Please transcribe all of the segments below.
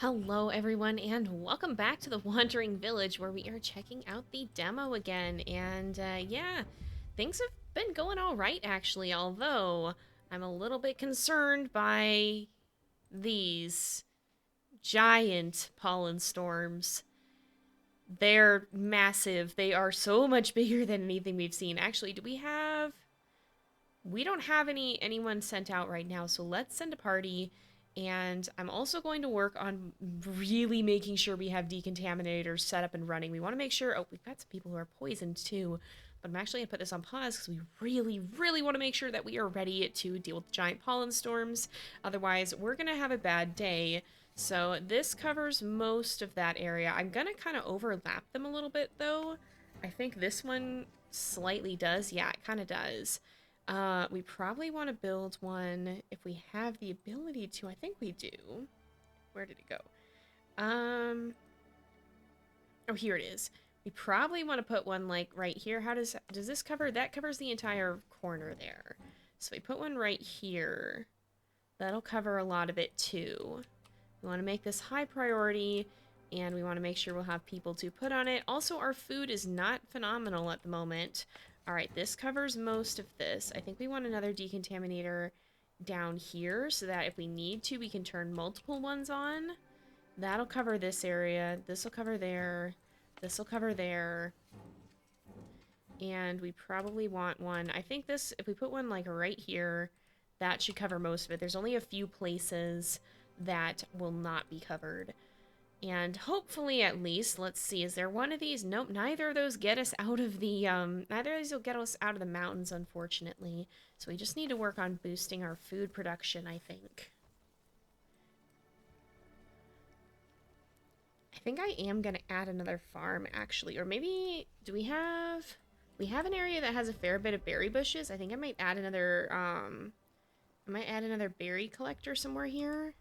Hello, everyone, and welcome back to the Wandering Village, where we are checking out the demo again. And yeah, things have been going all right, actually, although I'm a little bit concerned by these giant pollen storms. They're massive. They are so much bigger than anything we've seen. Actually, do we have... We don't have anyone sent out right now, so let's send a party. And I'm also going to work on really making sure we have decontaminators set up and running. We want to make sure... Oh, we've got some people who are poisoned too. But I'm actually going to put this on pause because we really, really want to make sure that we are ready to deal with giant pollen storms. Otherwise, we're going to have a bad day. So this covers most of that area. I'm going to kind of overlap them a little bit, though. I think this one slightly does. Yeah, it kind of does. We probably want to build one if we have the ability to. I think we do. Where did it go? Oh, here it is. We probably want to put one like right here. Does this cover? That covers the entire corner there. So we put one right here. That'll cover a lot of it too. We want to make this high priority, and we want to make sure we'll have people to put on it. Also, our food is not phenomenal at the moment. All right, this covers most of this. I think we want another decontaminator down here so that if we need to, we can turn multiple ones on. That'll cover this area. This will cover there. This will cover there. And we probably want one. I think this, if we put one like right here, that should cover most of it. There's only a few places that will not be covered. And hopefully, at least, let's see, is there one of these? Nope, neither of those get us out of the, neither of these will get us out of the mountains, unfortunately. So we just need to work on boosting our food production, I think. I think I am going to add another farm, actually. Or maybe, do we have... We have an area that has a fair bit of berry bushes. I think I might add another, berry collector somewhere here.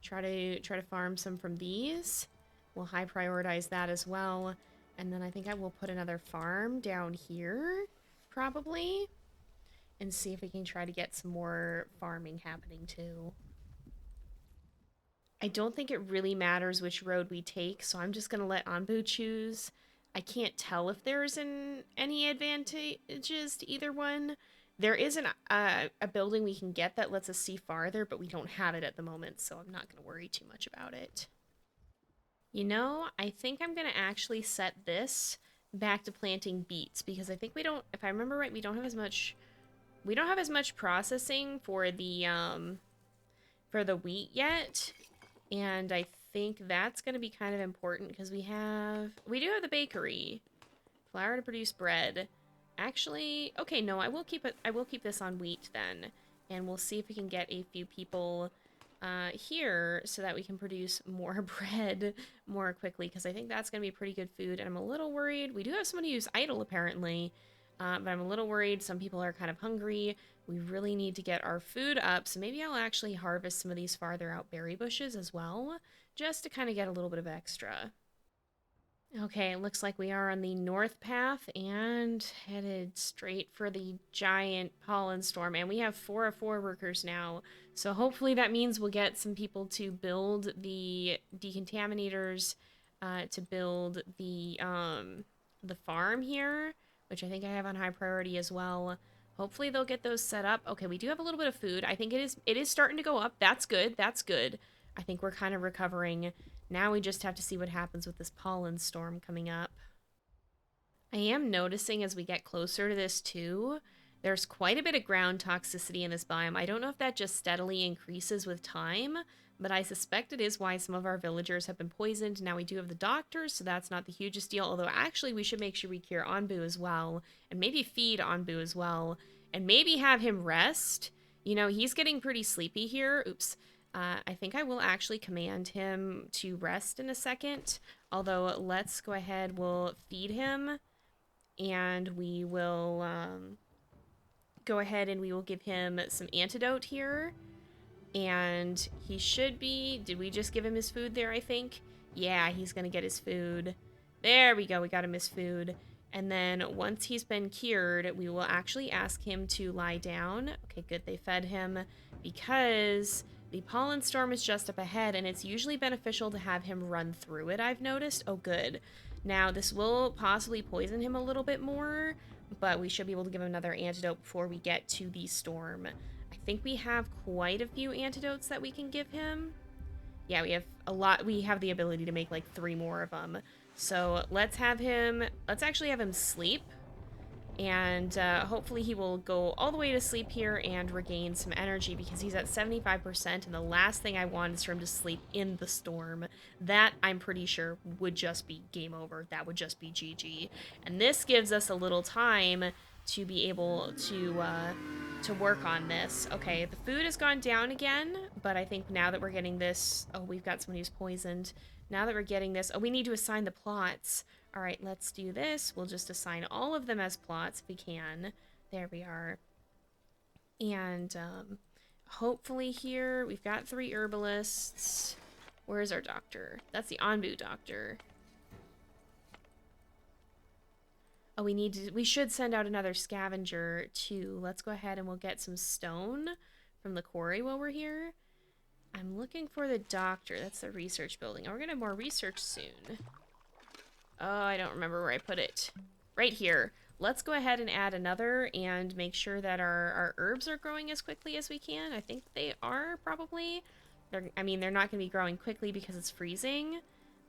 Try to farm some from these. We'll high prioritize that as well. And then I think I will put another farm down here, probably. And see if we can try to get some more farming happening too. I don't think it really matters which road we take, so I'm just going to let Onbu choose. I can't tell if there's any advantages to either one. There is a building we can get that lets us see farther, but we don't have it at the moment, so I'm not going to worry too much about it. You know, I think I'm going to actually set this back to planting beets, because I think we don't, if I remember right, we don't have as much processing for the wheat yet, and I think that's going to be kind of important because we do have the bakery, flour to produce bread. Actually, okay, no, I will keep this on wheat then, and we'll see if we can get a few people here so that we can produce more bread more quickly, because I think that's going to be pretty good food. And I'm a little worried. We do have somebody who's idle apparently, but I'm a little worried. Some people are kind of hungry. We really need to get our food up, so maybe I'll actually harvest some of these farther out berry bushes as well, just to kind of get a little bit of extra. Okay, it looks like we are on the north path and headed straight for the giant pollen storm. And we have 4 of 4 workers now. So hopefully that means we'll get some people to build the decontaminators, to build the farm here, which I think I have on high priority as well. Hopefully they'll get those set up. Okay, we do have a little bit of food. I think it is starting to go up. That's good. That's good. I think we're kind of recovering. Now we just have to see what happens with this pollen storm coming up. I am noticing as we get closer to this too, there's quite a bit of ground toxicity in this biome. I don't know if that just steadily increases with time, but I suspect it is why some of our villagers have been poisoned. Now we do have the doctors, so that's not the hugest deal, although actually we should make sure we cure Onbu as well, and maybe feed Onbu as well, and maybe have him rest. You know, he's getting pretty sleepy here. Oops. I think I will actually command him to rest in a second. Although, let's go ahead, we'll feed him, and we will go ahead and we will give him some antidote here. And he should be... Did we just give him his food there, I think? Yeah, he's going to get his food. There we go, we got him his food. And then once he's been cured, we will actually ask him to lie down. Okay, good, they fed him, because The pollen storm is just up ahead, and it's usually beneficial to have him run through it, I've noticed. Oh, good. Now, this will possibly poison him a little bit more, but we should be able to give him another antidote before we get to the storm. I think we have quite a few antidotes that we can give him. Yeah, we have a lot. We have the ability to make like 3 more of them. So let's actually have him sleep. And hopefully he will go all the way to sleep here and regain some energy because he's at 75%, and the last thing I want is for him to sleep in the storm. That, I'm pretty sure, would just be game over. That would just be GG. And this gives us a little time to be able to work on this. Okay, the food has gone down again, but I think now that we're getting this... Oh, we've got someone who's poisoned. Now that we're getting this... Oh, we need to assign the plots. All right, let's do this. We'll just assign all of them as plots if we can. There we are. And hopefully here we've got 3 herbalists. Where's our doctor? That's the Onbu doctor. Oh, we should send out another scavenger too. Let's go ahead and we'll get some stone from the quarry while we're here. I'm looking for the doctor. That's the research building. Oh, we're gonna have more research soon. Oh, I don't remember where I put it. Right here. Let's go ahead and add another and make sure that our herbs are growing as quickly as we can. I think they are, probably. They're not going to be growing quickly because it's freezing.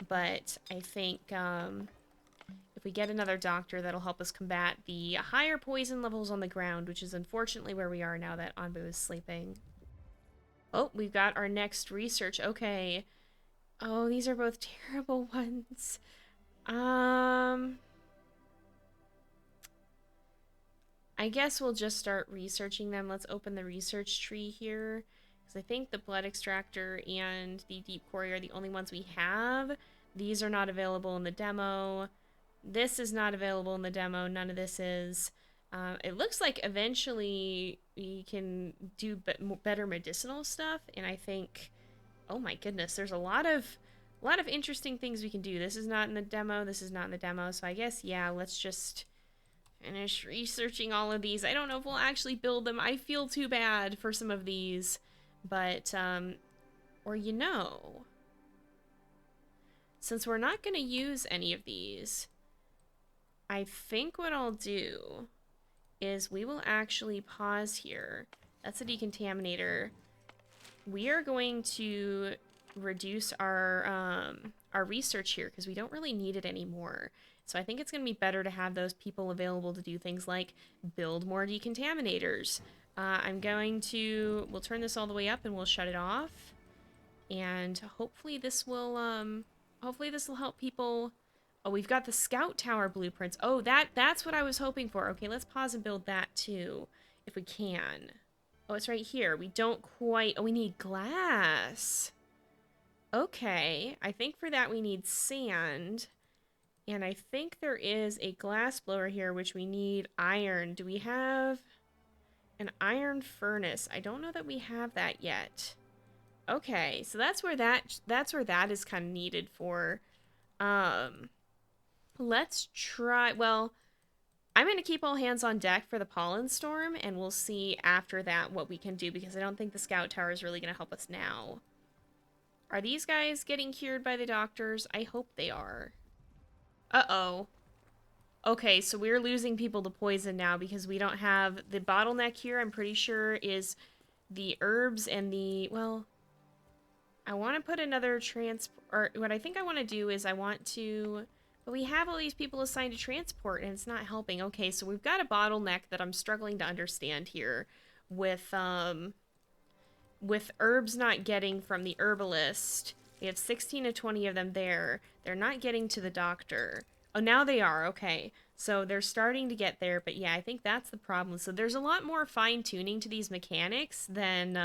But I think if we get another doctor, that'll help us combat the higher poison levels on the ground, which is unfortunately where we are now that Onbu is sleeping. Oh, we've got our next research. Okay. Oh, these are both terrible ones. I guess we'll just start researching them. Let's open the research tree here, because I think the blood extractor and the deep quarry are the only ones we have. These are not available in the demo. This is not available in the demo. None of this is. It looks like eventually we can do better medicinal stuff, and I think, oh my goodness, there's a lot of interesting things we can do. This is not in the demo. This is not in the demo. So I guess, yeah, let's just finish researching all of these. I don't know if we'll actually build them. I feel too bad for some of these. But, or you know, since we're not going to use any of these, I think what I'll do is we will actually pause here. That's a decontaminator. We are going to reduce our research here because we don't really need it anymore. So I think it's going to be better to have those people available to do things like build more decontaminators. We'll turn this all the way up and we'll shut it off. And hopefully this will help people. Oh, we've got the scout tower blueprints. Oh, that's what I was hoping for. Okay, let's pause and build that too, if we can. Oh, it's right here. We don't quite... Oh, we need glass. Okay, I think for that we need sand. And I think there is a glass blower here, which we need iron. Do we have an iron furnace? I don't know that we have that yet. Okay, so that's where that is kind of needed for. Let's try... Well, I'm going to keep all hands on deck for the pollen storm, and we'll see after that what we can do, because I don't think the scout tower is really going to help us now. Are these guys getting cured by the doctors? I hope they are. Uh-oh. Okay, so we're losing people to poison now because we don't have... The bottleneck here, I'm pretty sure, is the herbs and the... Well, I want to put another or what I think I want to do is I want to... But we have all these people assigned to transport, and it's not helping. Okay, so we've got a bottleneck that I'm struggling to understand here with herbs not getting from the herbalist. We have 16 to 20 of them there. They're not getting to the doctor. Oh, now they are. Okay. So they're starting to get there, but yeah, I think that's the problem. So there's a lot more fine-tuning to these mechanics than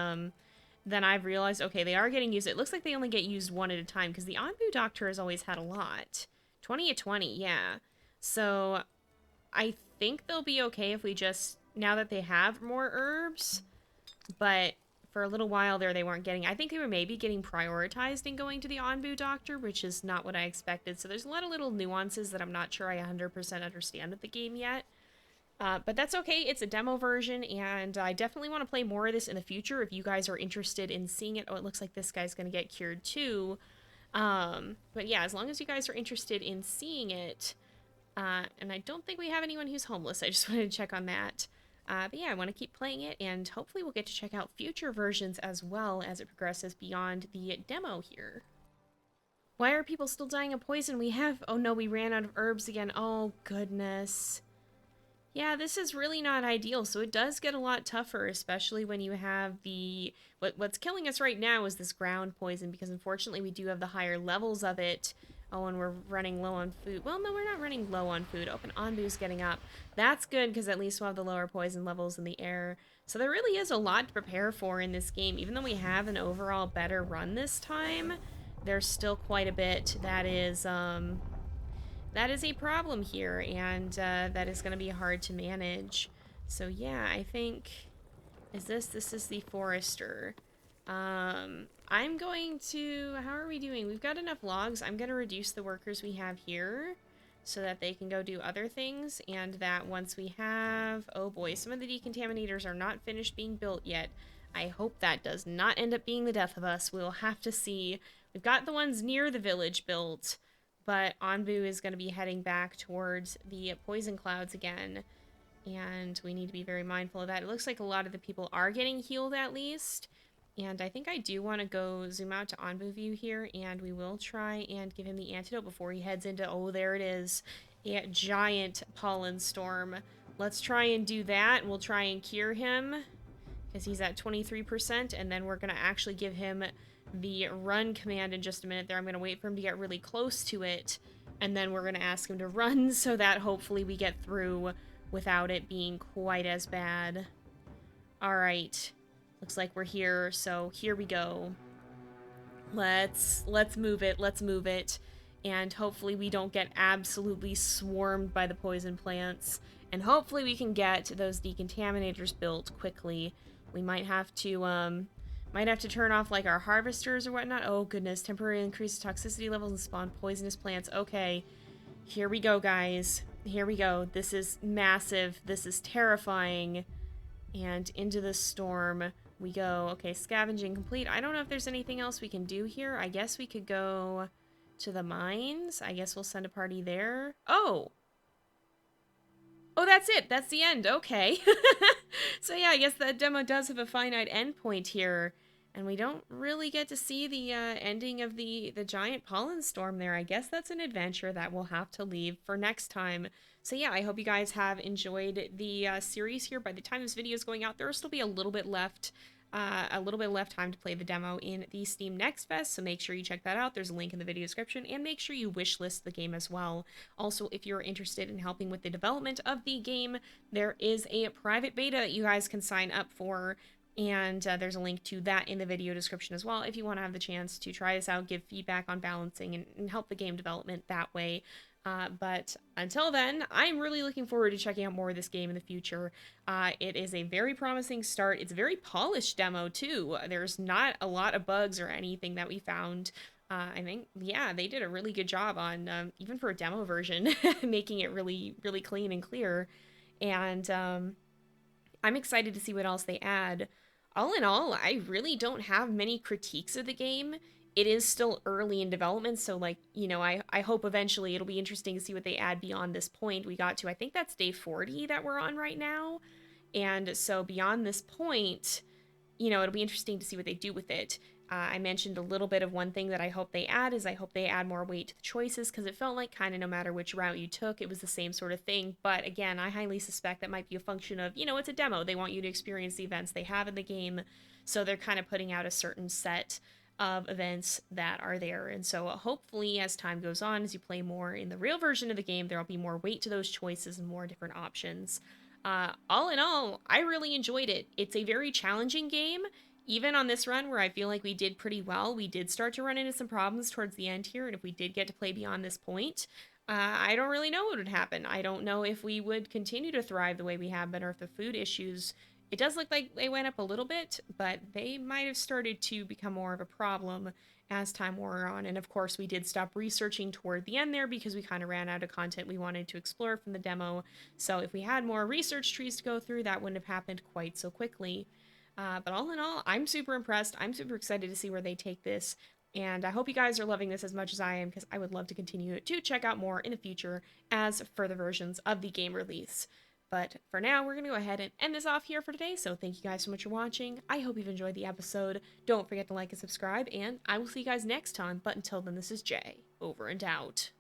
I've realized. Okay, they are getting used. It looks like they only get used one at a time, because the Onbu doctor has always had a lot. 20 to 20, yeah. So I think they'll be okay if we just, now that they have more herbs, but for a little while there they weren't getting, I think they were maybe getting prioritized in going to the Onbu doctor, which is not what I expected. So there's a lot of little nuances that I'm not sure I 100% understand of the game yet. But that's okay. It's a demo version, and I definitely want to play more of this in the future if you guys are interested in seeing it. Oh, it looks like this guy's going to get cured too. But yeah, as long as you guys are interested in seeing it, and I don't think we have anyone who's homeless. I just wanted to check on that. But yeah, I want to keep playing it, and hopefully we'll get to check out future versions as well as it progresses beyond the demo here. Why are people still dying of poison? We have... Oh no, we ran out of herbs again. Oh, goodness. Yeah, this is really not ideal, so it does get a lot tougher, especially when you have the... What's killing us right now is this ground poison, because unfortunately we do have the higher levels of it. Oh, and we're running low on food. Well, no, we're not running low on food. Open Onbu's getting up. That's good, because at least we'll have the lower poison levels in the air. So there really is a lot to prepare for in this game. Even though we have an overall better run this time, there's still quite a bit that is a problem here, and that is going to be hard to manage. So yeah, I think... This is the forester. I'm going to... How are we doing? We've got enough logs. I'm going to reduce the workers we have here so that they can go do other things, and that once we have... Oh boy, some of the decontaminators are not finished being built yet. I hope that does not end up being the death of us. We'll have to see. We've got the ones near the village built, but Onbu is going to be heading back towards the poison clouds again, and we need to be very mindful of that. It looks like a lot of the people are getting healed at least, and I think I do want to go zoom out to Onbu view here, and we will try and give him the antidote before he heads into... Oh, there it is. A giant pollen storm. Let's try and do that. We'll try and cure him, because he's at 23%, and then we're going to actually give him the run command in just a minute there. I'm going to wait for him to get really close to it, and then we're going to ask him to run so that hopefully we get through without it being quite as bad. Alright. Looks like we're here, so here we go. Let's move it, let's move it. And hopefully we don't get absolutely swarmed by the poison plants. And hopefully we can get those decontaminators built quickly. We might have to turn off like our harvesters or whatnot. Oh goodness, temporarily increase toxicity levels and spawn poisonous plants. Okay, here we go, guys. Here we go. This is massive. This is terrifying. And into the storm we go. Okay, scavenging complete. I don't know if there's anything else we can do here. I guess we could go to the mines. I guess we'll send a party there. Oh! Oh, that's it. That's the end. Okay. So yeah, I guess that demo does have a finite endpoint here. And we don't really get to see the ending of the giant pollen storm there. I guess that's an adventure that we'll have to leave for next time. So yeah, I hope you guys have enjoyed the series here. By the time this video is going out, there will still be a little bit left time to play the demo in the Steam Next Fest, so make sure you check that out. There's a link in the video description, and make sure you wishlist the game as well. Also, if you're interested in helping with the development of the game, there is a private beta that you guys can sign up for, and there's a link to that in the video description as well if you want to have the chance to try this out, give feedback on balancing, and help the game development that way. But until then, I'm really looking forward to checking out more of this game in the future. It is a very promising start. It's a very polished demo, too. There's not a lot of bugs or anything that we found. I think, yeah, they did a really good job on, even for a demo version, making it really, really clean and clear. And I'm excited to see what else they add. All in all, I really don't have many critiques of the game. It is still early in development, so like, you know, I hope eventually it'll be interesting to see what they add beyond this point. We got to, I think that's day 40 that we're on right now. And so beyond this point, you know, it'll be interesting to see what they do with it. I mentioned a little bit of one thing that I hope they add is I hope they add more weight to the choices, because it felt like kind of no matter which route you took, it was the same sort of thing. But again, I highly suspect that might be a function of, you know, it's a demo. They want you to experience the events they have in the game, so they're kind of putting out a certain set of events that are there. And so hopefully as time goes on, as you play more in the real version of the game, there'll be more weight to those choices and more different options. All in all, I really enjoyed it. It's a very challenging game. Even on this run where I feel like we did pretty well, we did start to run into some problems towards the end here, and if we did get to play beyond this point, I don't really know what would happen. I don't know if we would continue to thrive the way we have been, or if the food issues It does look like they went up a little bit, but they might have started to become more of a problem as time wore on. And of course, we did stop researching toward the end there because we kind of ran out of content we wanted to explore from the demo. So if we had more research trees to go through, that wouldn't have happened quite so quickly. But all in all, I'm super impressed. I'm super excited to see where they take this. And I hope you guys are loving this as much as I am because I would love to continue to check out more in the future as further versions of the game release. But for now, we're going to go ahead and end this off here for today. So thank you guys so much for watching. I hope you've enjoyed the episode. Don't forget to like and subscribe, and I will see you guys next time. But until then, this is Jay, over and out.